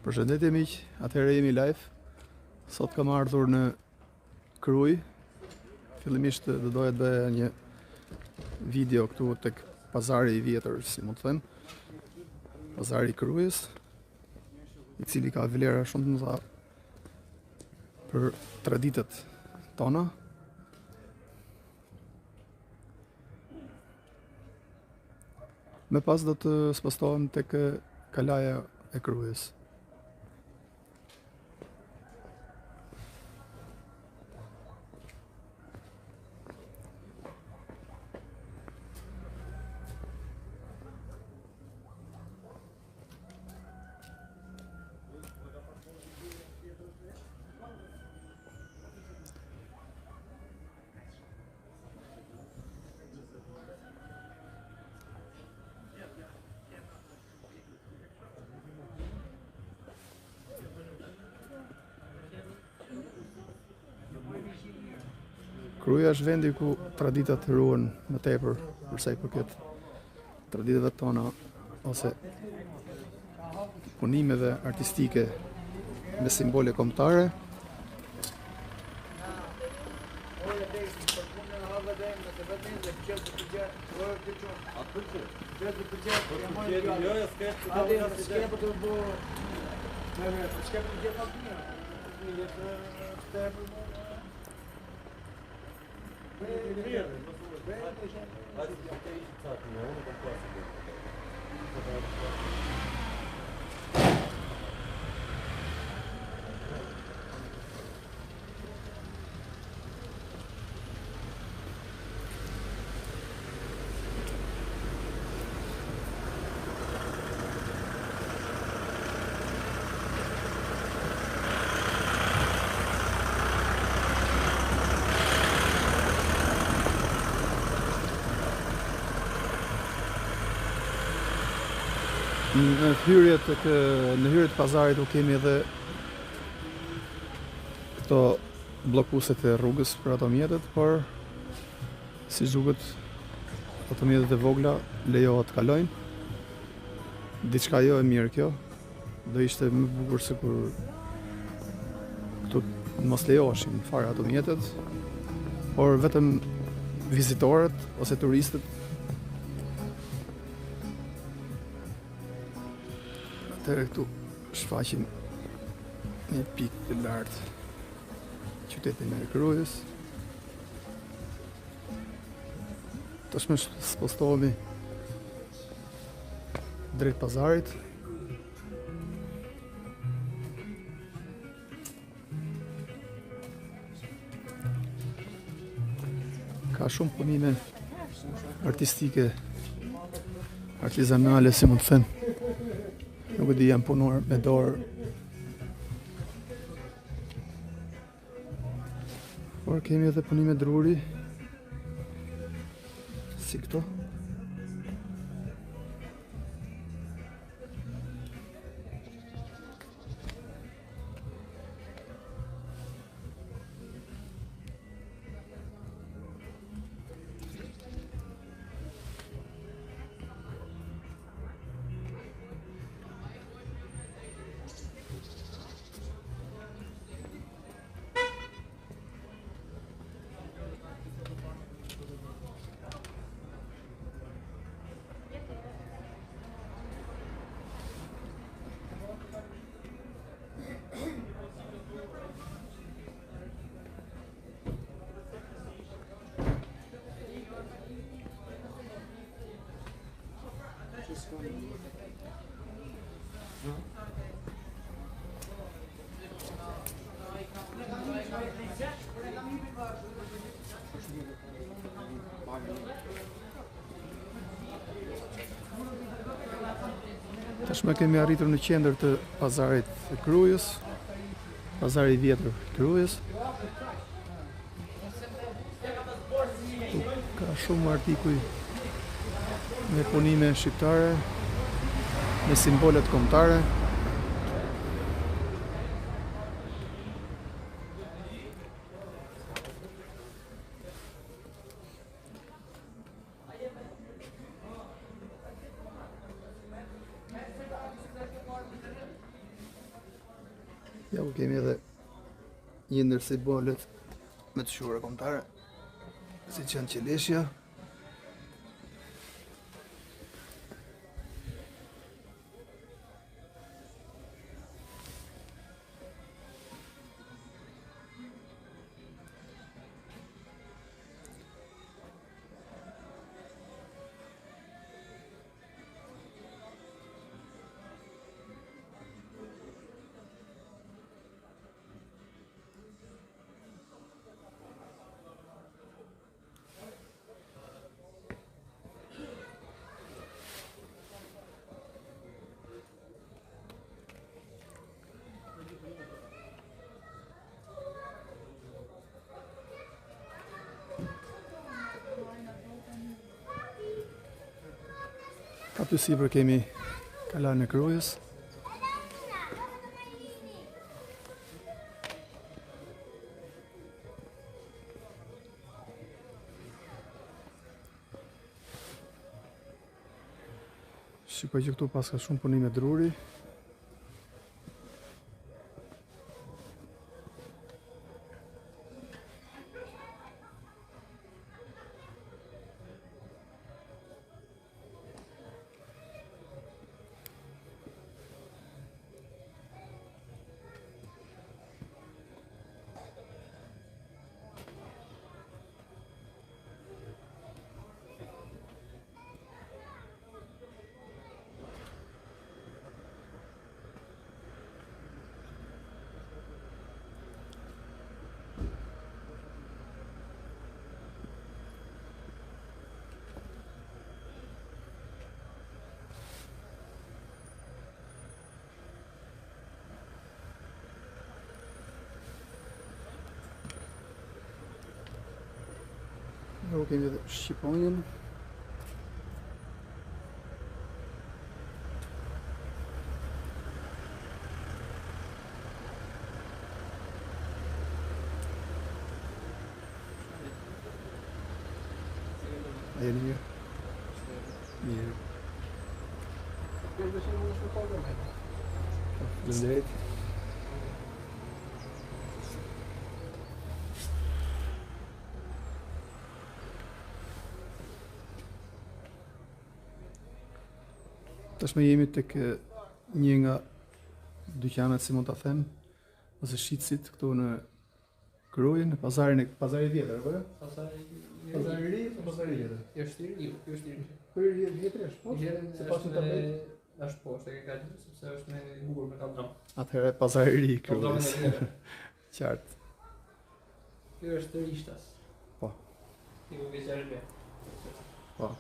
Përshëndetje miq, atëherë jemi live. Sot kam ardhur në Kruj. Fillimisht do doja të bëja një video këtu tek pazari I vjetër, si mund të them. Pazari I Krujës, I cili ka vlera shumë të mëdha për traditët tona. Më pas do të spostohem tek kalaja e Krujës. Kruja është vendi ku traditat ruhen më tepër për sa I përket traditave tona ose punimeve artistike me simbole kombëtare. Në hyrje të pazarit kemi edhe këto bllokuset e rrugës për ato mjetet, por si duket ato mjetet e vogla lejohet të kalojnë. Diçka jo e mirë kjo. Do ishte më bukur se kur këtu mos lejoheshin fare ato mjetet, por vetëm vizitorët ose turistët. Atëherë këtu shfaqim një pikë të lartë qytetin e Krujës. Tashmë spostohemi drejt pazarit. Ka shumë punime artistike, artizanale, si mund të them. Nuk e di, jam punuar me dorë. Por kemi edhe punime druri, si këto. Tashmë kemi arritur në qendër të pazarit të Krujës, pazari I vjetër I Krujës. Ka shumë artikuj me punime shqiptare, me simbolet kombëtare. Ja ku kemi edhe një ndër simbolet me të shura kombëtare, si që janë qeleshja, aty sipër kemi kalarën e Krujës. Shikoj që këtu pas ka shumë punime druri. Jo kemi edhe Shqiponjën. A jeni mirë? Mirë. Faleminderit. Tashmë jemi tek një nga dyqanet, si mund ta them, ose shitësit këtu në Krujë, në pazari i vjetër, apo jo? Pazari i ri apo pazari i vjetër? Është i ri, është i ri. Po i ri vjetër është po? Se pas në tabelë është poshtë e ka gjatë sepse është me bukur me kaldram. Atëherë pazari i ri i Krujës. Qartë. Ky është Rishtas. Po. Ju vjeçare be. Po.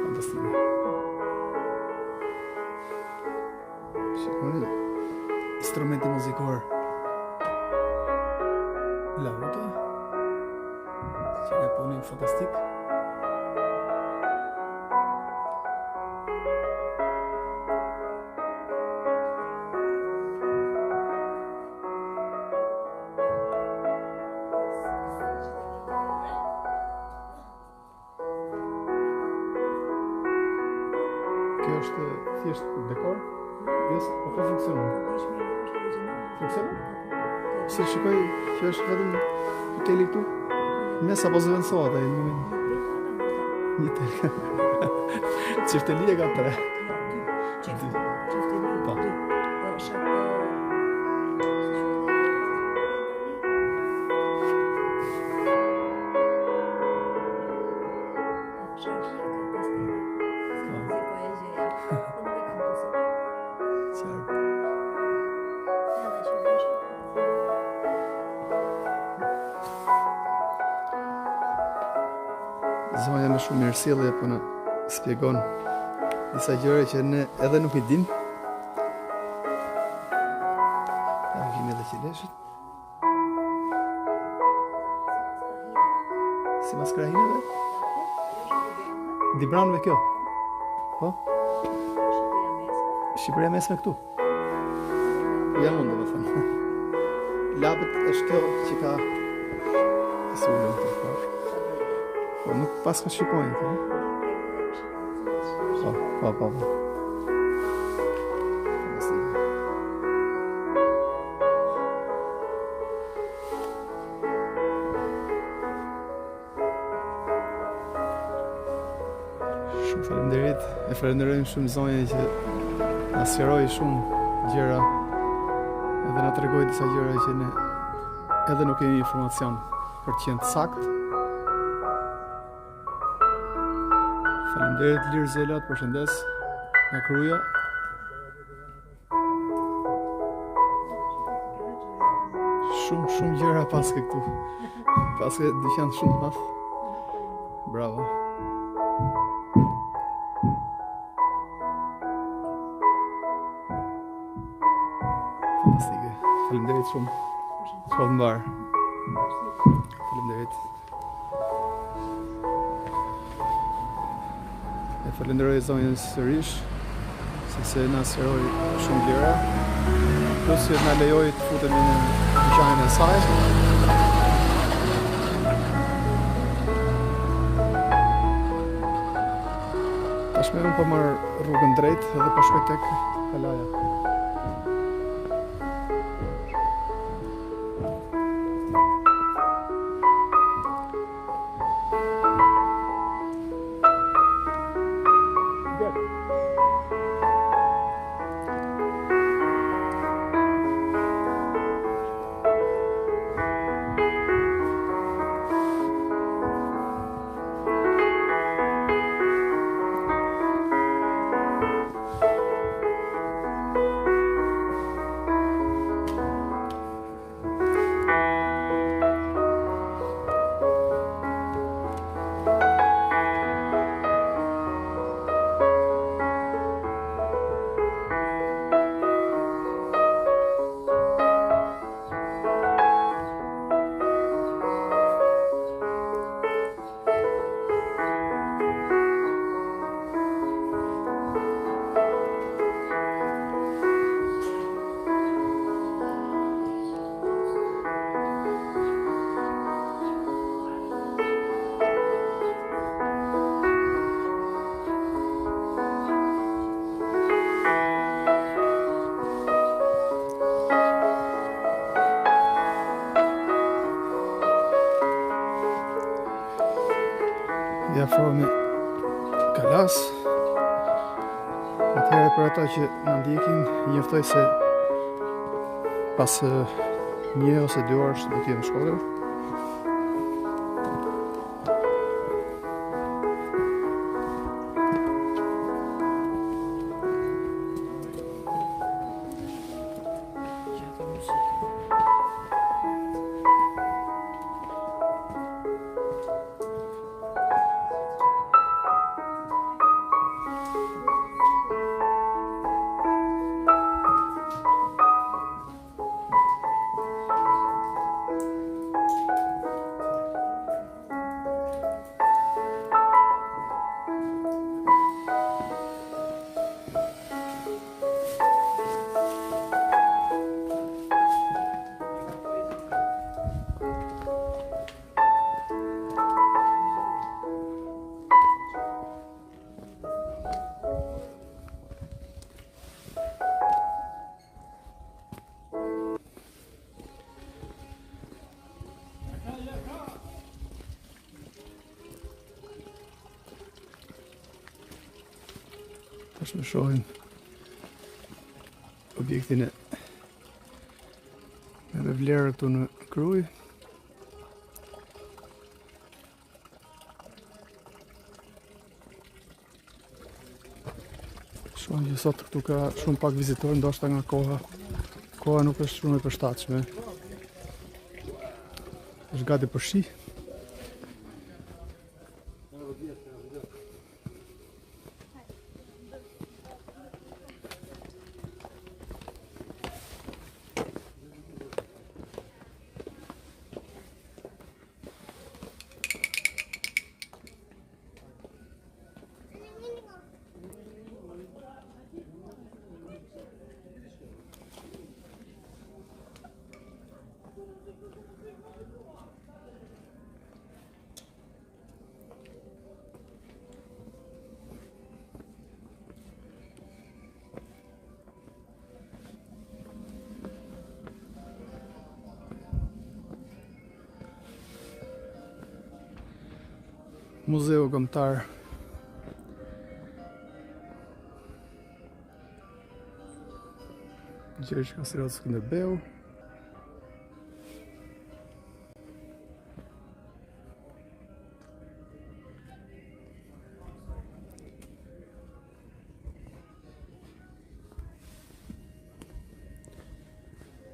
Fantastike. Shikoni, instrumenti muzikor lauta, që ka punin fantastik. Kjo është thjesht dekor? Po funksionon? Funksionon? Se shikoj që është vetëm hoteli këtu? Mes apo zëvendësohet ai në moment? Një tel. Çiftelia ka 3. Po. Zonja me shumë mirësjellje po na shpjegon disa gjëra që ne edhe nuk i dim. Ja kemi edhe qileshit. Si maskrahinëve? Dibranëve kjo? Po? Shqipëria mesme këtu? Jam unë, domethënë. Labët është kjo që ka sulën të po. Po nuk pas ka shqipojnë të, Po. Shumë faleminderit, e falenderojmë shumë zonjën që na sqaroi shumë gjëra edhe na tregoi disa gjëra që ne edhe nuk kemi informacion për të qenë sakt. Faleminderit Lirë Zelat, përshëndes nga Kruja. Shumë gjëra paske këtu. Paske dyqan shumë të madh. Bravo. Fantastike. Faleminderit shumë. Shkollë mbar. Faleminderit. E falenderoj zonjën sërish, sepse na sqaroi shumë gjëra. Plus që na lejoi të futemi në dyqanin e saj. Tashmë unë po marr rrugën drejt edhe po shkoj tek kalaja. Ja afrohemi kalas. Atëherë për ata që na ndjekin, njoftoj se pas 1 ose 2 orësh do të jem në shkollë. Tash më shohim objektin e me vlerë këtu në Kruj. Shohim që sot këtu ka shumë pak vizitorë, ndoshta nga koha nuk është shumë e përshtatshme. Është gati për shi. Muzeu Kombëtar Gjergj Kastrioti Skënderbeu.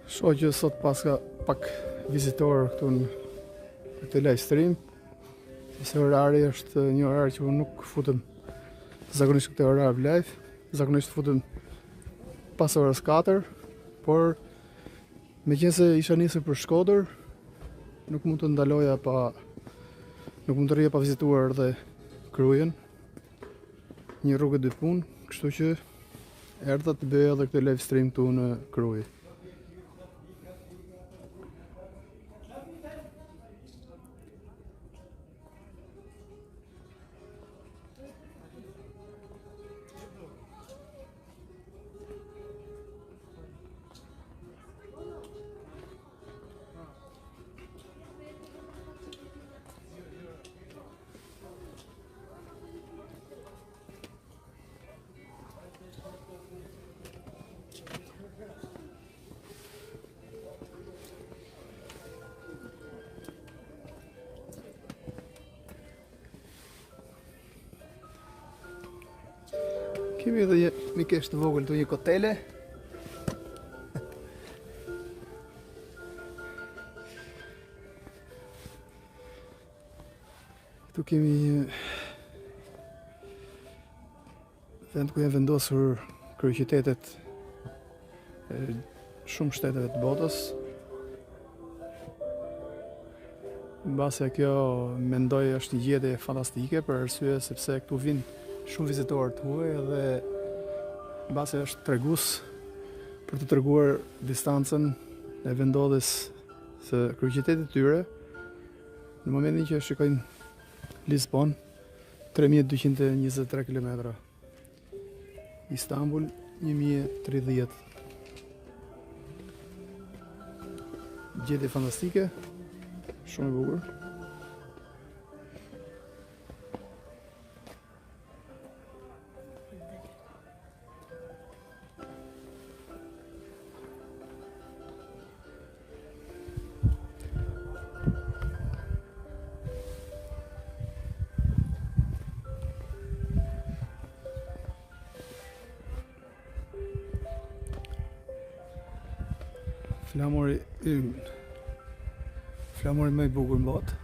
Shoh që sot paska pak vizitorë këtu në këtë live stream. Se orari është një orar që unë nuk futem zakonisht këtë orar live. Zakonisht futem pas orës 4, por meqense isha nisur për Shkodër, nuk mund të ndaloja nuk mund të rrija pa vizituar edhe Krujën. Një rrugë 2 punë, kështu që erdha të bëja edhe këtë live stream këtu në Krujë. Kemi edhe një mikesh të vogël të një kotele. Këtu kemi një vend ku janë vendosur kryeqytetet e shumë shteteve të botës. Mbase kjo mendoj është një gjetje fantastike për arsye sepse këtu vinë shumë vizitorë të huaj dhe mbase është tregues për të treguar distancën e vendodhjes së kryeqytetit të tyre në momentin që shikojnë Lisbon 3223 km. Istanbul 1030. Gjetje fantastike, shumë e bukur. Flamuri ynë. Flamuri më i bukur në botë.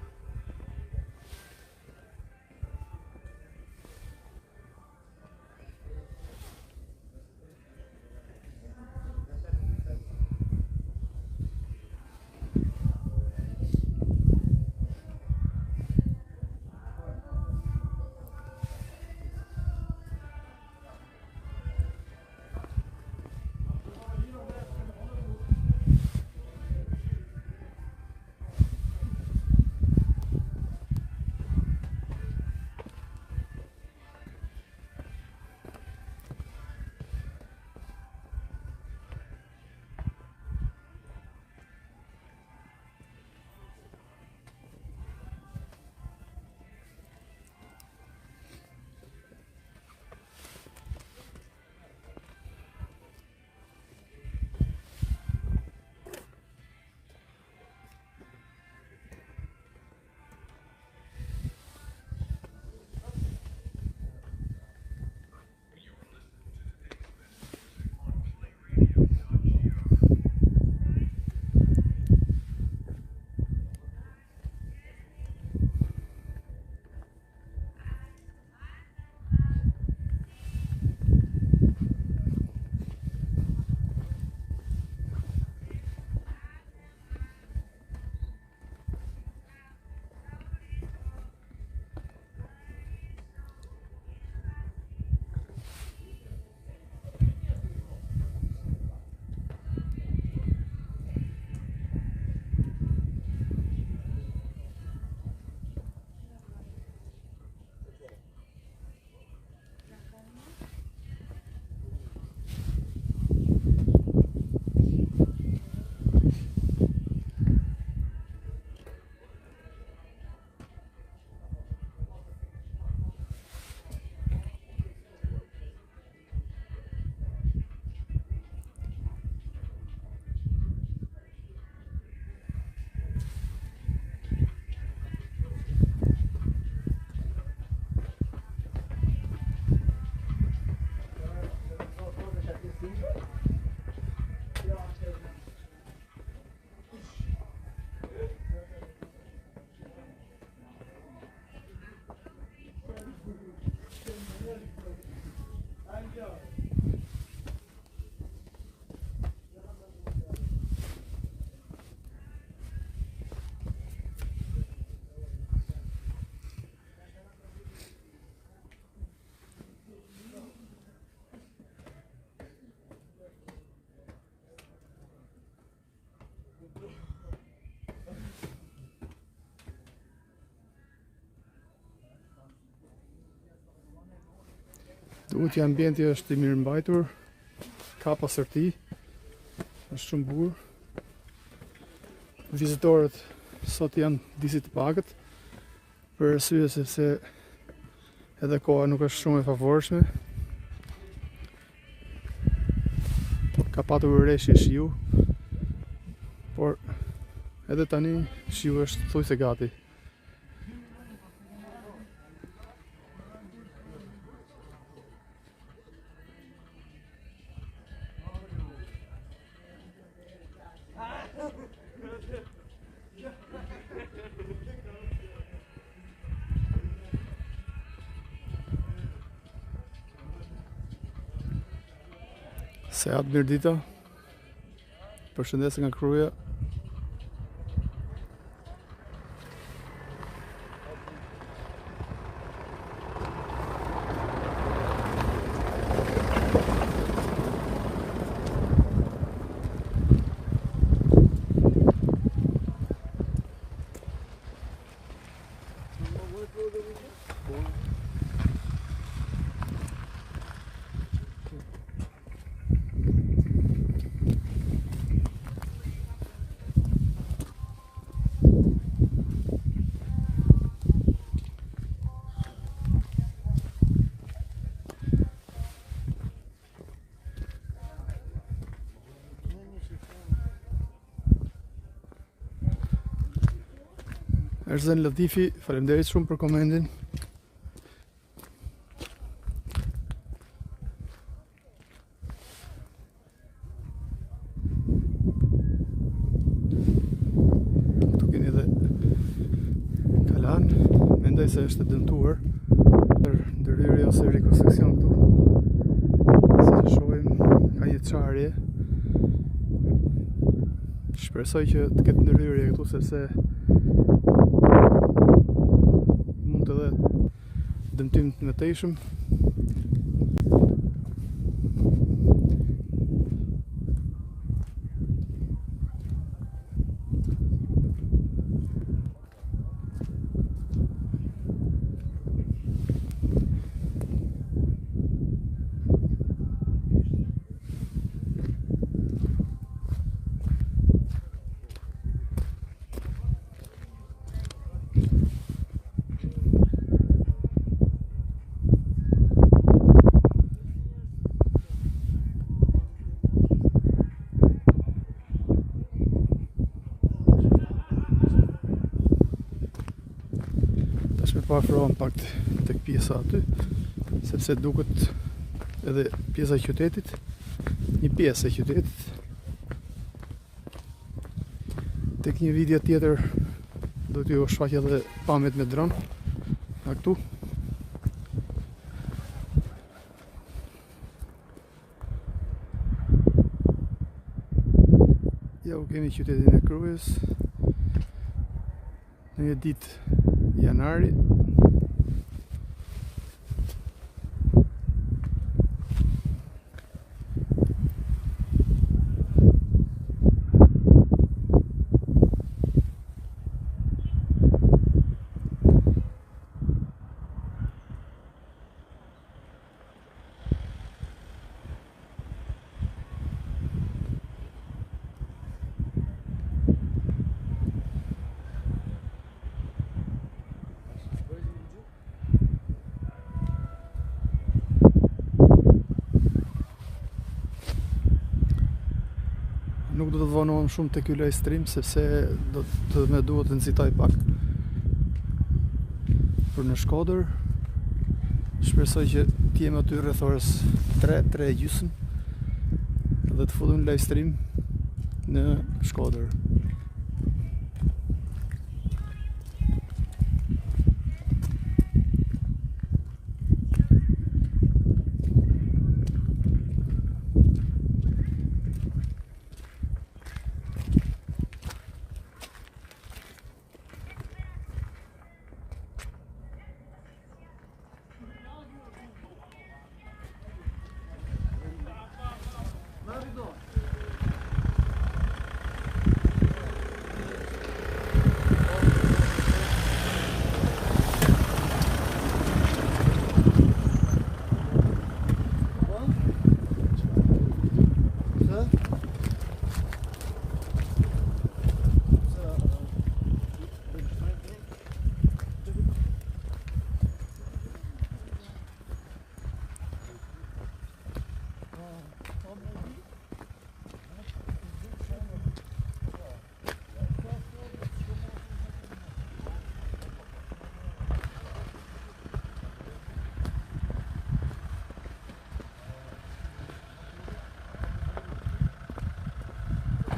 Duket që ambienti është i mirë mbajtur, ka pasërti, është shumë bukur. Vizitorët sot janë disi të pakët, për arsye sepse edhe koha nuk është shumë e favorshme. Ka patur rreshi shiu, por edhe tani shiu është thujse gati. Seat Mirdita, përshëndetje nga Kruja. Erzen Latifi, faleminderit shumë për komendin. Këtu keni edhe kalan, mendoj se është dëmtuar. Ndërhyrje ose rekonstruksion këtu. Si që shohim, ka një çarje. Shpresoj që të ketë ndërhyrje këtu sepse mund të dhe dëmtim të mëtejshëm. Po afrohem pak tek pjesa aty, sepse duket edhe pjesa e qytetit, një pjesë e qytetit. Tek një video tjetër do t'ju shfaq edhe pamjet me dron nga këtu. Ja u kemi qytetin e Krujës në një ditë janari. Nuk do të vonohem shumë të ky live stream, sepse do të më duhet të nxitoj pak për në Shkodër. Shpresoj që t'jem aty rreth orës 3:30 dhe të futem live stream në Shkodër.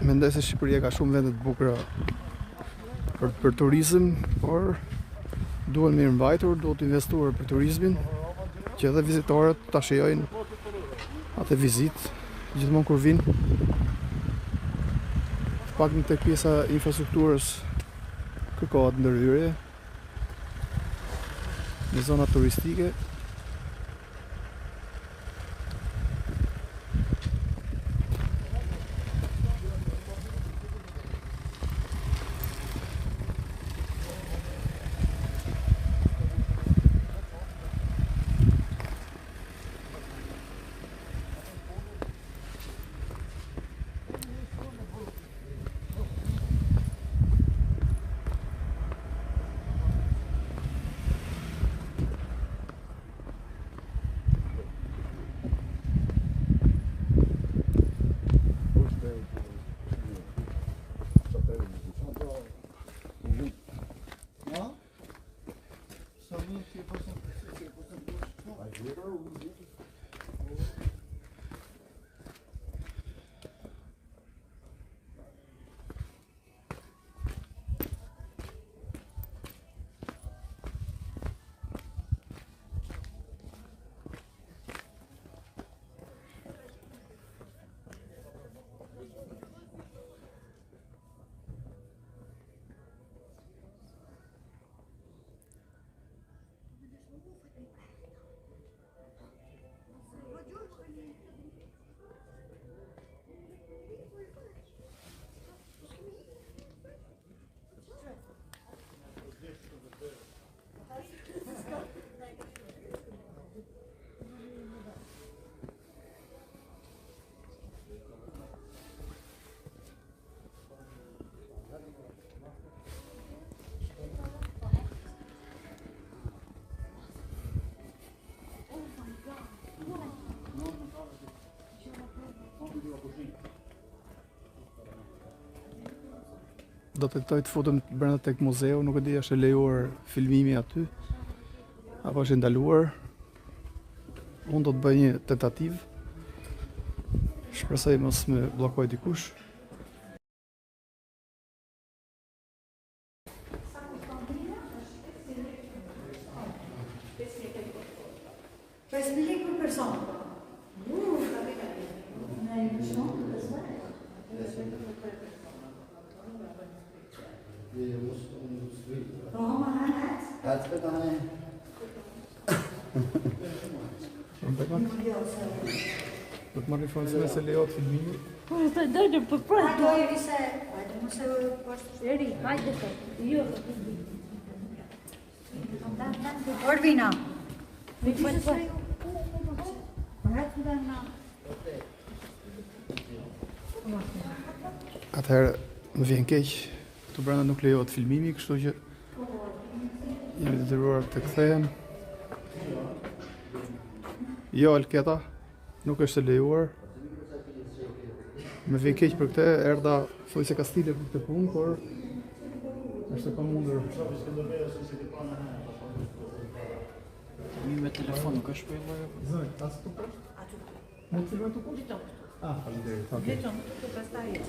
Mendoj se Shqipëria ka shumë vende të bukura për turizëm, por duhen mirë mbajtur, duhet investuar për turizmin, që edhe vizitorët ta shijojnë atë vizitë gjithmonë kur vinë. Pak në tek pjesa infrastrukturës kërkohet ndërhyrje në zona turistike. Do të tentoj të futem brenda tek muzeu, nuk e di është e lejuar filmimi aty apo është ndaluar. Unë do të bëj një tentativë. Shpresoj mos më bllokoj dikush. Do të marrë informacione se lejohet filmimi. Po të dojnë për prajtë. Hajde se, hajde mos e poshtë. Eri, hajde të. Jo. Orvina. Mi për për. Atëherë më vjen keq, këtu brenda nuk lejohet filmimi, kështu që jemi detyruar të kthehem. Jo, Alketa, nuk është e lejuar. Më vjen keq për këtë, erdha thuaj se Kastile për këtë punë, por është e pamundur. Mi me telefon nuk është për e Zoj, as tu poshtë? Mund të filmoj tu poshtë? Ah, faleminderit. Okej.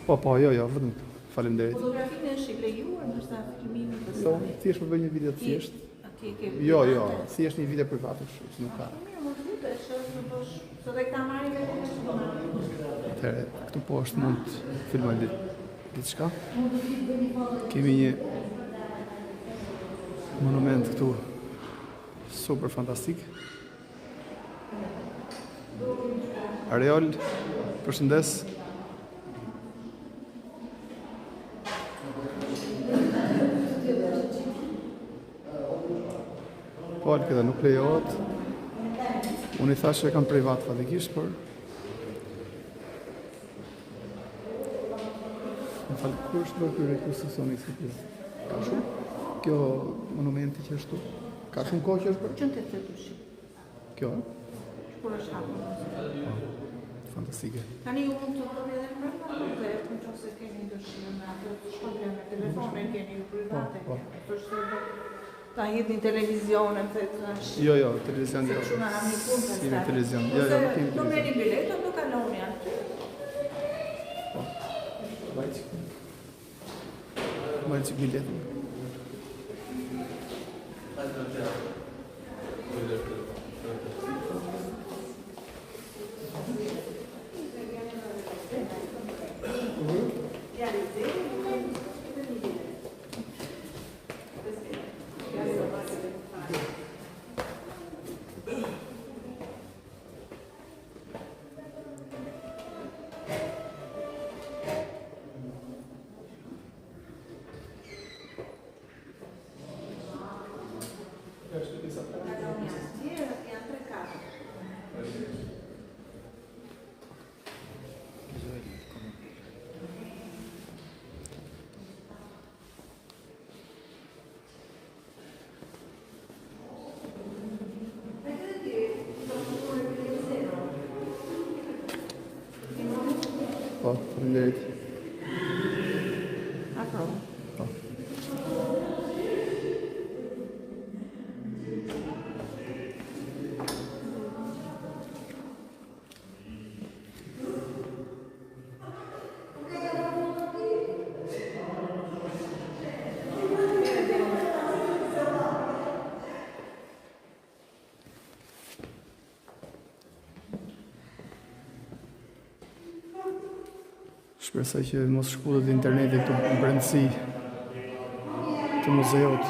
Po, jo, vetëm faleminderit. Fotografinë është i lejuar, ndoshta filmimi për So, thjesht për bëj një video thjesht. Atje ke. Jo, thjesht një video privat, kështu që nuk ka. Mirë, mund të lutesh, është bosh. Sot e këta marrin vetë. Atëherë, këtu poshtë mund të filmoj diçka. Kemi një monument këtu super fantastik. Areol, përshëndes. Po, Alketa nuk lejohet. Unë i thash që e kam privat fatikisht, por më falë, kur është bërë kërë rekonstruksioni i këtij? Ka shumë? Kjo monumenti që është tu? Ka shumë kohë që është bërë? Qënë të të dushi? Kjo, Kur është hapur? fantastike. Tani ju mund të bëni edhe në private, në qoftë se keni dëshirë me atë të shkojnë me telefone, keni ju private. Po. Është ta hidhni televizionin, është. Jo, televizion jo. Shumë në një punë Si me televizion. Jo, nuk kemi Do televizion. merrni biletë, do kaloni aty. Mbajtë biletën. Janë 3 katë. Po, faleminderit. Afro. Shpresoj që mos shkutët interneti këtu në brendësi të muzeut.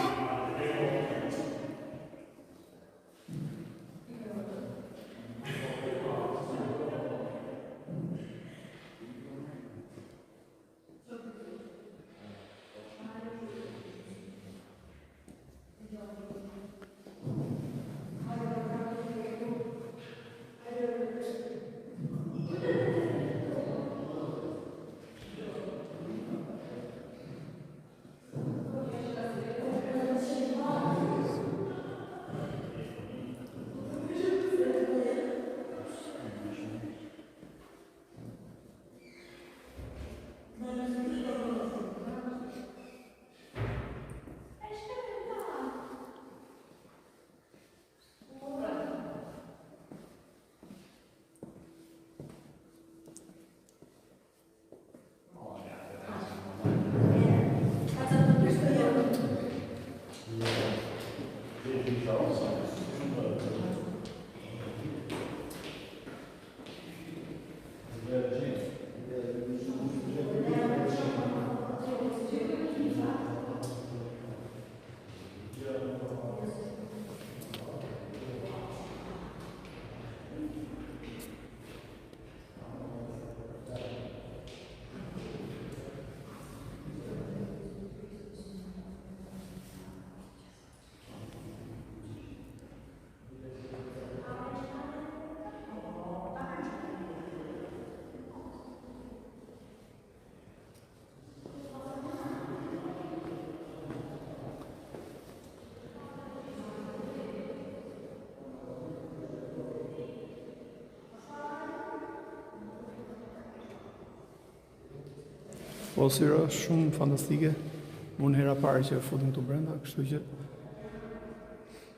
Po syra shumë fantastike. Unë hera parë që futem këtu brenda, kështu që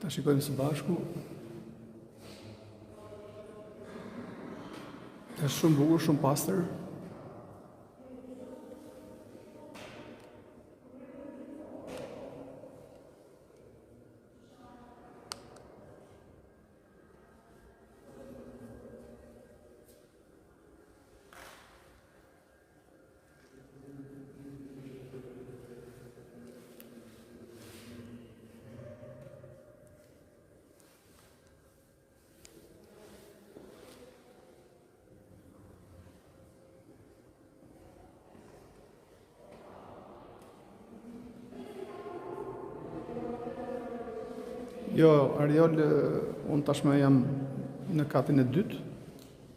ta shikojmë së bashku. Është shumë bukur, shumë pastër. Jo, Ariol, unë tashme jam në katin e dytë,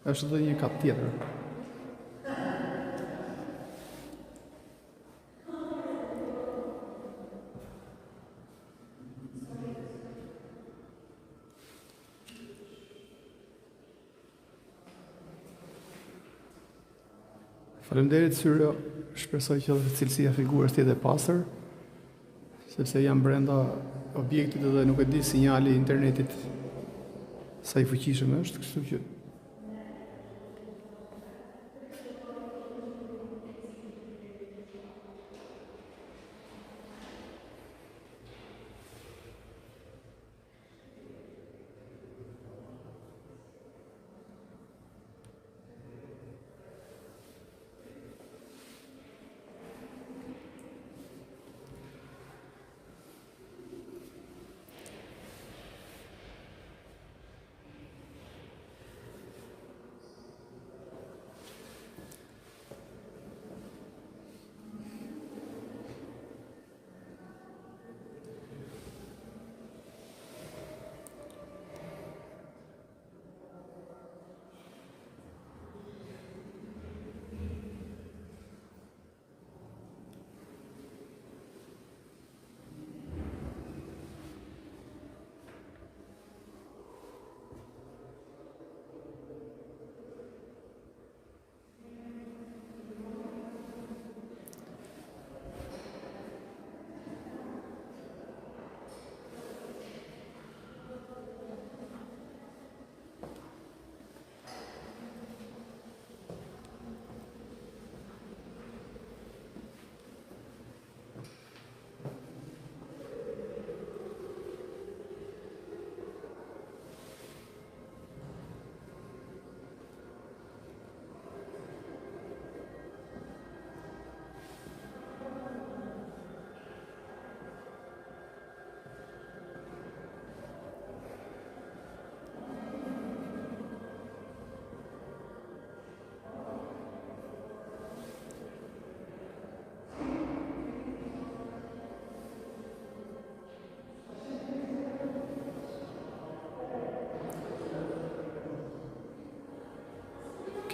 është dhe një kat tjetër. Faleminderit Syrio, shpresoj që edhe cilësia e figurës të jetë e pastër, sepse jam brenda objektit dhe nuk e di sinjali i internetit sa i fuqishëm është, kështu që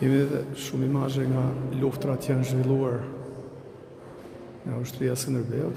Kemi edhe shumë imazhe nga luftrat që janë zhvilluar nga ushtria e Skënderbeut.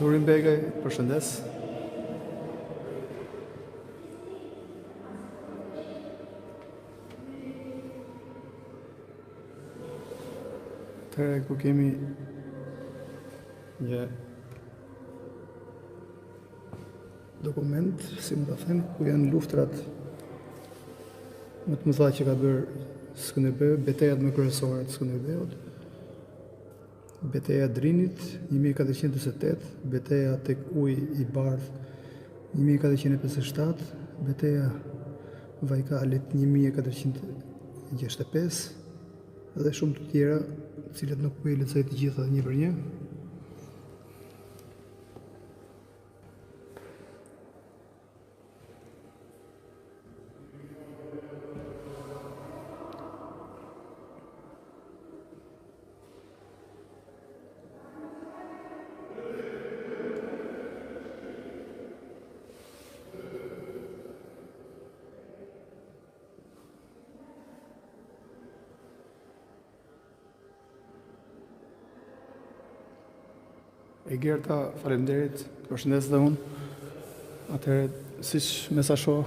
Dhurin Begaj, përshëndes. Tëre ku kemi një dokument, si më të them, ku janë luftrat më të mëdha që ka bërë Skënderbeu, betejat më kryesore të Skënderbeut. Beteja Drinit 1428, beteja tek uji i bardh 1457, beteja Vajkalit 1465 dhe shumë të tjera, të cilat nuk po i lexoj të gjitha një për një. E Gerta, faleminderit, përshëndes dhe unë. Atëherë, siç me sa shoh,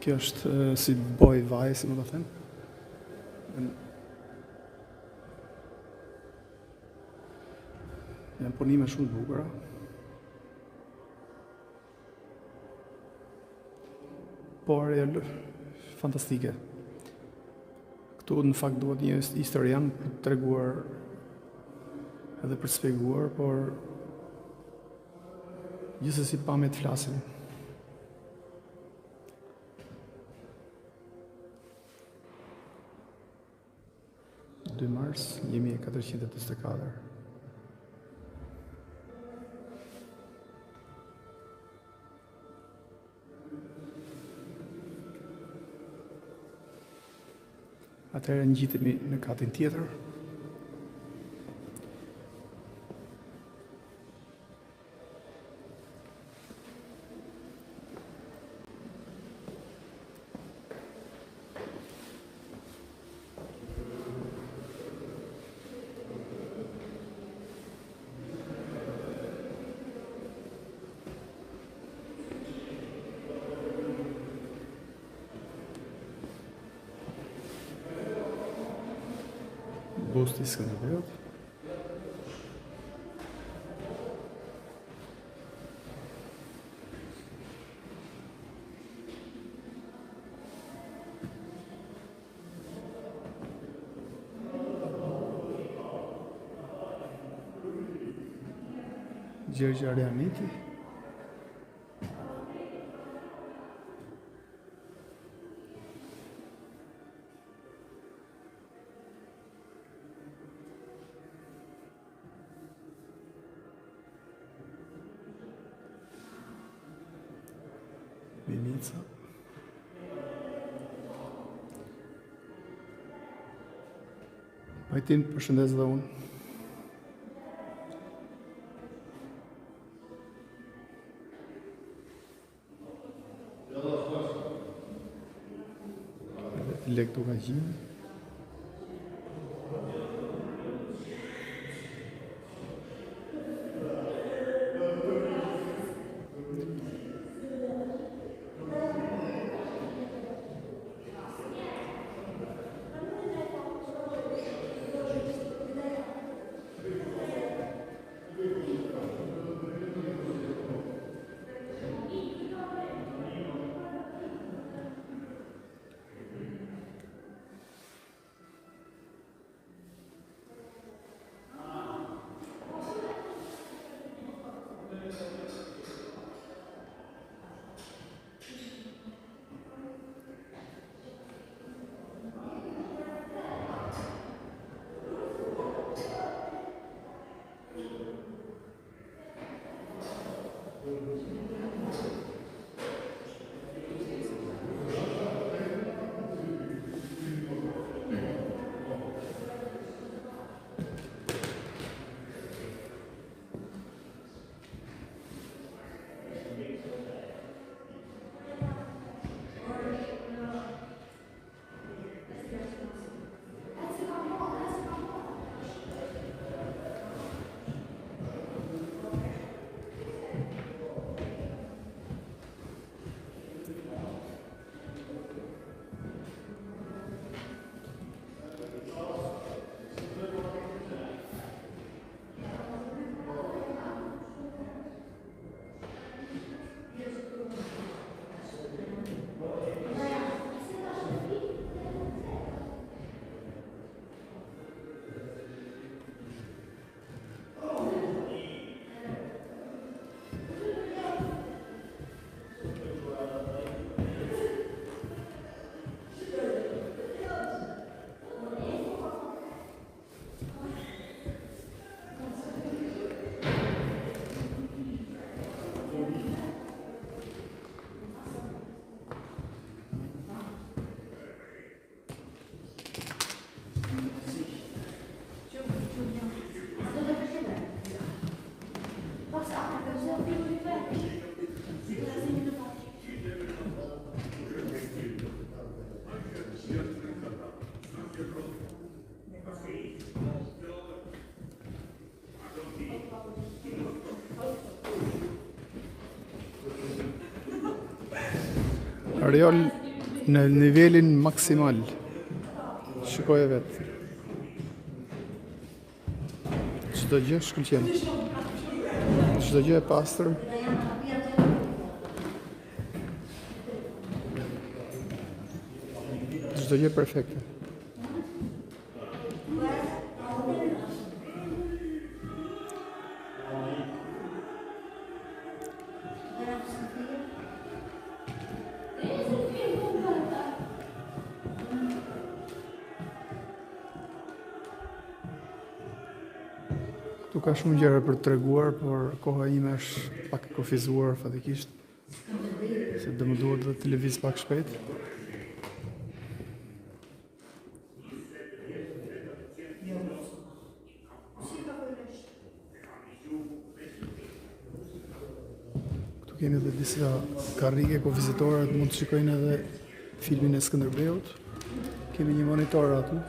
kjo është si boj vaj, si më të them. Janë punime shumë të bukura. Por janë fantastike. Këtu në fakt duhet një historian për të treguar edhe për të shpjeguar, por gjithsesi pamjet flasin. (2 Mars 1424). Atëherë ngjitemi në katin tjetër. Busti i Skënderbeut. Gjergj Arjaniti. Vinica. Pajtin, përshëndes dhe unë. Lek të ka gjimë. Areal në nivelin maksimal. Shikoj e vetë. Çdo gjë shkëlqen. Çdo gjë e pastër. Çdo gjë perfekte. Këtu ka shumë gjëra për të treguar, por koha ime është pak e kufizuar fatikisht. Se do më duhet dhe të lëviz pak shpejt. Këtu kemi edhe disa karrige ku vizitorët mund të shikojnë edhe filmin e Skënderbeut. Kemi një monitor aty.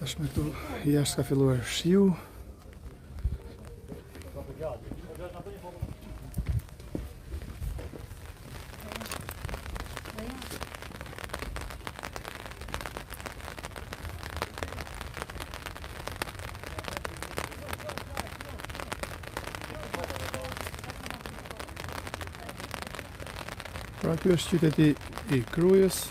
Tashme këtu jashtë ka filluar shiu. Pra ky është qyteti i Krujës.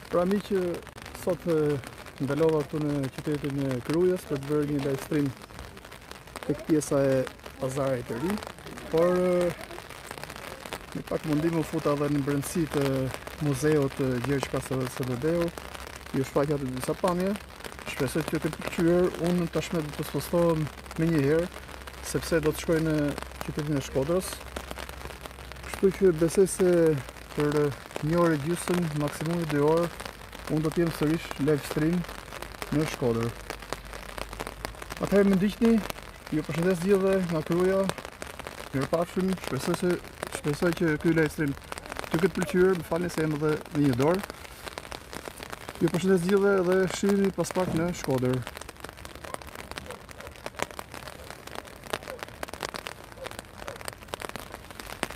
Pra mi që sot ndalova këtu në qytetin e Krujës për të bërë një livestream tek pjesa e pazarit të ri, por një pak mundim u futa edhe në brendësi të muzeut Gjergj Kasaveldeu, Ju shfaqja të disa pamje. Shpresoj që këtë pëlqyer. Unë tashmë do të spostohem më një herë, sepse do të shkoj në qytetin e Shkodrës. Kështu që besoj se për një orë e gjysmë, maksimumi 2 orë, unë do të jem sërish live stream në Shkodër. Atëherë më ndiqni, ju përshëndes gjithëve nga Kruja. Mirupafshim, shpresoj që ky live stream të këtë pëlqyer, më falni se jam edhe në një dorë. Ju përshëndes gjithëve dhe shihemi pas pak në Shkodër.